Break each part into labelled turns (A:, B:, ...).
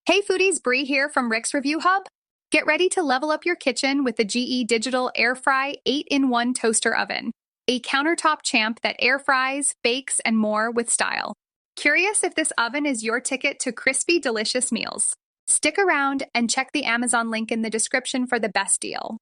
A: Hey foodies, Bree here from Rick's Review Hub. Get ready to level up your kitchen with the GE Digital Air Fry 8-in-1 Toaster Oven, a countertop champ that air fries, bakes, and more with style. Curious if this oven is your ticket to crispy, delicious meals? Stick around and check the Amazon link in the description for the best deal.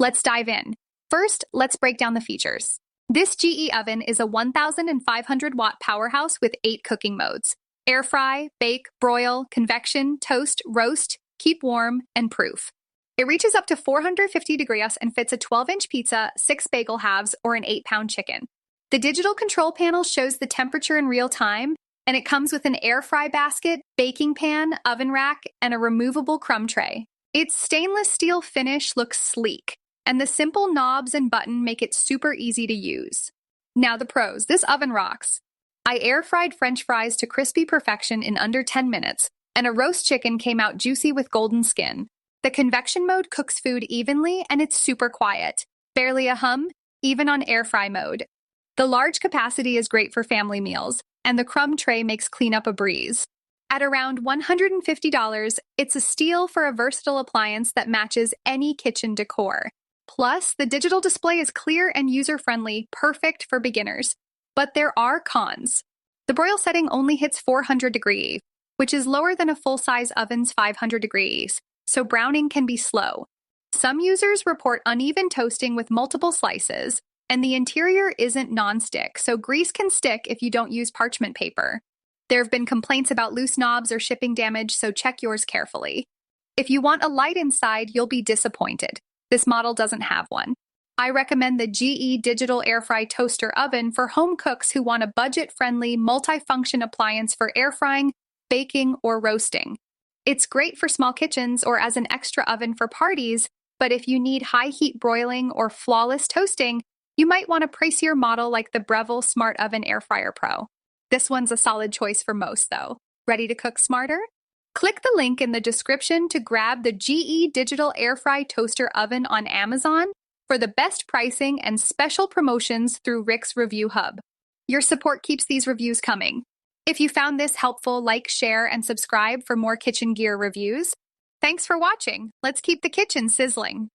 A: Let's dive in. First, let's break down the features. This GE oven is a 1,500-watt powerhouse with 8 cooking modes: air fry, bake, broil, convection, toast, roast, keep warm, and proof. It reaches up to 450 degrees and fits a 12-inch pizza, 6 bagel halves, or an 8-pound chicken. The digital control panel shows the temperature in real time, and it comes with an air fry basket, baking pan, oven rack, and a removable crumb tray. Its stainless steel finish looks sleek, and the simple knobs and button make it super easy to use. Now the pros. This oven rocks. I air-fried French fries to crispy perfection in under 10 minutes, and a roast chicken came out juicy with golden skin. The convection mode cooks food evenly, and it's super quiet. Barely a hum, even on air fry mode. The large capacity is great for family meals, and the crumb tray makes cleanup a breeze. At around $150, it's a steal for a versatile appliance that matches any kitchen decor. Plus, the digital display is clear and user-friendly, perfect for beginners. But there are cons. The broil setting only hits 400 degrees, which is lower than a full-size oven's 500 degrees, so browning can be slow. Some users report uneven toasting with multiple slices, and the interior isn't non-stick, so grease can stick if you don't use parchment paper. There have been complaints about loose knobs or shipping damage, so check yours carefully. If you want a light inside, you'll be disappointed. This model doesn't have one. I recommend the GE Digital Air Fry Toaster Oven for home cooks who want a budget-friendly, multi-function appliance for air frying, baking, or roasting. It's great for small kitchens or as an extra oven for parties, but if you need high-heat broiling or flawless toasting, you might want a pricier model like the Breville Smart Oven Air Fryer Pro. This one's a solid choice for most, though. Ready to cook smarter? Click the link in the description to grab the GE Digital Air Fry Toaster Oven on Amazon for the best pricing and special promotions through Rick's Review Hub. Your support keeps these reviews coming. If you found this helpful, like, share, and subscribe for more kitchen gear reviews. Thanks for watching. Let's keep the kitchen sizzling.